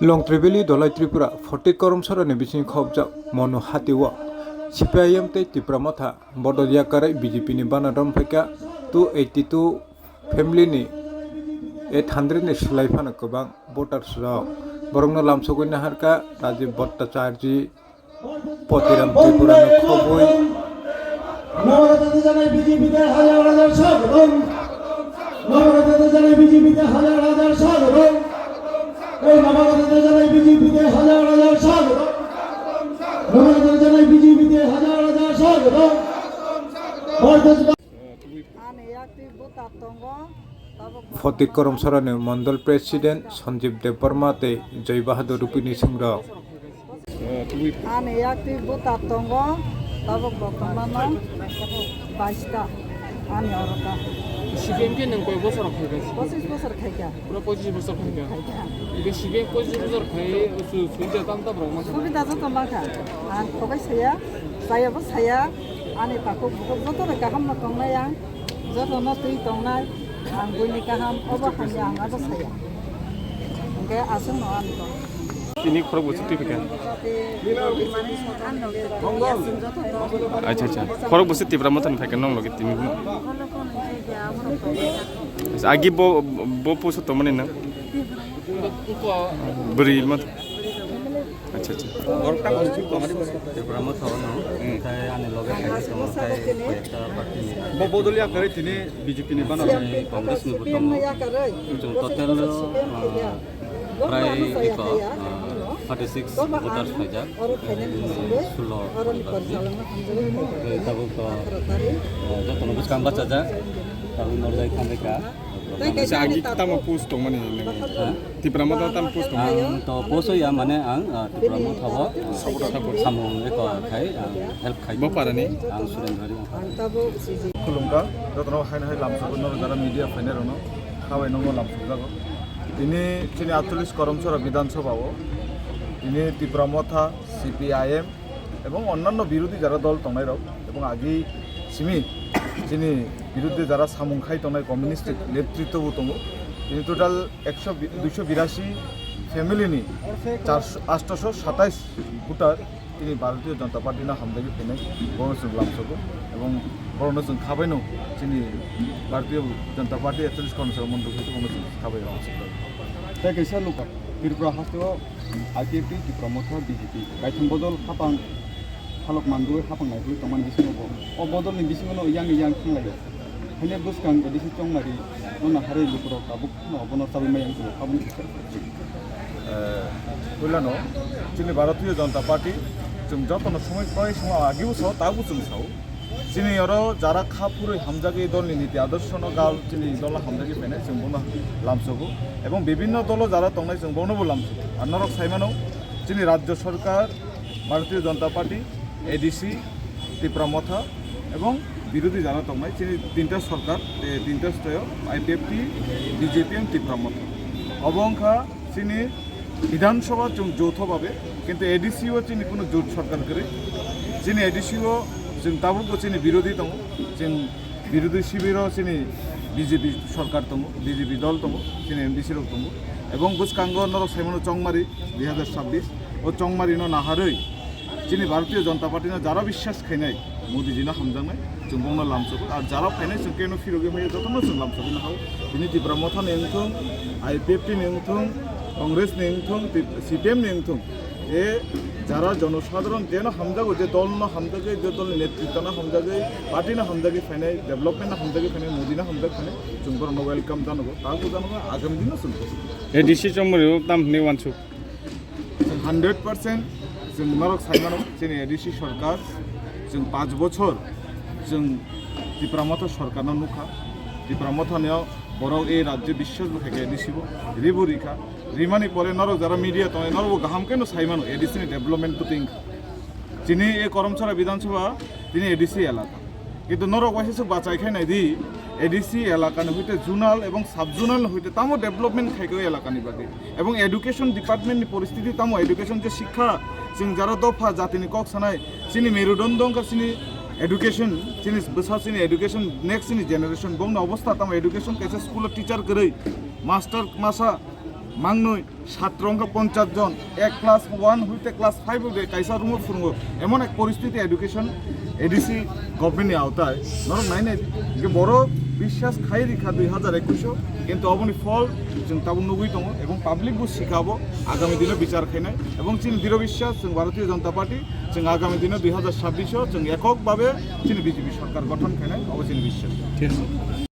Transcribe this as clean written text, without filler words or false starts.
Long Tribeli Dolai Tripura, Forty Korumsara Nebishin Khobja, Mono Hatiwa, CPIM Te Tipramata, Bodo Yakare, BJP ni Banadam Peka, 282 family ni 800 ni Sulaifana Kobang, Voters Raw, Borongno Lamsoguna Harka, Rajiv Bhattacharya, Potiram Tripura Khoboi. Forty Korumsara Mandal President Sanjeev Devarma te Jai Bahadur Rupini Singh Rao. CBM ke nang koi bosor khai ga 25 বছর খাইকা pura 25 bosor khai ga ibe CBM 25 bosor khai su suida tam ta broma সুবিধা যত মাখা আর সবাই সায়া সায়াবো সায়া আনি তাকো যত গাহাম তংনাই আং যত নতুই তংনাই আং বইনি গাহাম অবা খানি আং আদা সায়া গে আসুন নআন তো ini khorok bosor ti pika acha khorok bosor ti brama tan phaika nong logi timi agi bo poso to mane na beri mat acha গরটা বলছি আমাদের প্রোগ্রামত হনো তাই আনে লগে থাকে তাই একটা পার্টি বদলিয়া করে তিনি বিজেপি নি বানা কংগ্রেস নি বতম টোটাল প্রায় 36 ভোটার ফাইজা 16 তাবো যত নবস কাম বাচ্চা যা তাবো নরজাই খামেকা agi tama post to mane ti brama ta tam post তো পোসো ইয়া মানে আং প্রোগ্রামত হবো সামং রেকো খাই হেল্প খাই bo parani আং সুরেন্দ্ররি তাবো সিজি खुलुमगा जतन हाइन हाइ लामसुगन जारा मीडिया फाइनेरनो खाबाय नंगो लामसुगागो दिनै चिनि 48 करमसरा विधानसभाओ दिनै तिप्रामथा CPIM এবং অন্যান্য বিরোধী যারা দল তনাই রক এবং আগেই সিমি চিনি বিরুদ্ধে যারা সামুখাই তনাই কমিউনিস্ট নেতৃত্ব দङ তিনি টোটাল 282 ফ্যামিলিনি 827 ভোটার তিনি ভারতীয় জনতা পার্টি না হামদাগি ফেনাই বর্ণসং লামসগো এবং বর্ণসং খাবাইনো চিনি ভারতীয় জনতা পার্টি 41 কর্মসর মন্ডল হইতে বর্ণসং খাবাই লামসগো তাই কাইসা লোকা ত্রিপুরা হাতেও আইপিএফটি ত্রিপুরামথা বিজেপি গাইথন বদল হাপাং খালক মানদুwe হাপাंनाय hui tongman bisingo o bodolni bisingo yang khinglai hane buskang edisi chongnari nona hare lupro kabuk no bono sabi mayang ko kabun কইলানো চিনি ভারতীয় জনতা পার্টি जों যতন সময় কয় সময় আগেও সহ তাও जों সাও চিনি আরো যারা খাপুরে হামজাগে দলনি নীতি আদর্শ ন গাল চিনি দল হামজাগে পেনে जों বনো লামসগো এবং বিভিন্ন দল যারা তংনাই जों বনবো লামসগো আর নরক সাইমানো চিনি রাজ্য সরকার ভারতীয় জনতা পার্টি এডিসি তিপ্রামথা এবং বিরোধী যারা তংনাই চিনি তিনটা সরকার তিনটা স্তয় আইপিএফটি বিজেপি এবং তিপ্রামথা অবংখা চিনি বিধানসভা যৌথভাবে কিন্তু এডিসিও চিনি কোনো জোট সরকার করে চিনি এডিসিও जों তাবুকো চিনি বিরোধী দङ जों বিরোধী শিবিরও চিনি বিজেপি সরকার দङ বিজেপি দল দङ চিনি এমডিসি রক দङ এবং বুসকাঙ্গ নর সাইমন চংমারি 2026 ও চংমারি ন নাহারৈ চিনি ভারতীয় জনতা পার্টি না যারা বিশ্বাস খাইনাই মোদিজি না হামজাংনাই जों বংনা লামসগো আর যারা ফাইনাই जों কেন ফিরগে ভাই যতন जों লামসগো না হাও দিনি তিপ্রামথা নেংথং আইপিএফটি নেংথং কংগ্রেস নেংথং সিপিএম নেংথং এ যারা জনসাধারণ যেন হামজাগো যে দল না হামজাগে যে দল নেতৃত্ব না হামজাগে পার্টি না হামজাগে ফাইনাই ডেভেলপমেন্ট না হামজাগে ফাইনাই মোদি না হামজাগ ফাইনাই जों বড় ওয়েলকাম জানাবো তাকো জানাবো আগামী দিনও শুনবো edisi chomri tam ne wanchu 100% जों नरक साइमानो जोंनि एडिसि सरकार जों 5 বছর जों तिप्रामथा सरकारना नुखा तिप्रामथानियाव बराव ए राज्य বিশ্বাস बखाके एडिसिबो रिबुरिखा रिमानि परे नरक যারা মিডিয়া তনে নরব গাহাম কেন সাইমানো এডিসিনি ডেভেলপমেন্ট তো তিং যিনি এ করমছড়া বিধানসভা তিনি এডিসি এলাকা কিন্তু নরক ওয়াইসে বাঁচাই খাই নাই দি এডিসি এলাকানি হইতে জোনাল এবং সাব জোনাল হইতে তামো ডেভেলপমেন্ট খাইকে এলাকানি বাদে এবং এডুকেশন ডিপার্টমেন্টনি পরিস্থিতি তামো এডুকেশন যে শিক্ষা जों যারা দফা জাতিনি কক সানাই চিনি মেরুদণ্ড চিনি एडुकेशन चिनी बसा चिनी एडुकेशन नेक्स्ट चिनी जेनरेशन बंग अवस्था तम एडुकेशन कैसे स्कूल टीचर करे मास्टर मासा মাংনই ছাত্র অঙ্ক 50 জন এক ক্লাস 1 হইতে ক্লাস 5 অব্দি কাইসা রুমো ফুরঙ্গো এমন এক পরিস্থিতি এডুকেশন এডিসি গভর্নমেন্টনি আওতায় নরম নাই নাই যে বড় বিশ্বাস খাই রেখা 2021 কিন্তু অবনি ফল जों তাবো নুগুই দङ এবং পাবলিক বু শিখাবো আগামী দিনে বিচার খাইনাই এবং চিনি দৃঢ় বিশ্বাস जों ভারতীয় জনতা পার্টি जों আগামী দিনে 2026 जों এককভাবে চিনি বিজেপি সরকার গঠন খাইনাই অবশ্যই বিশ্বাস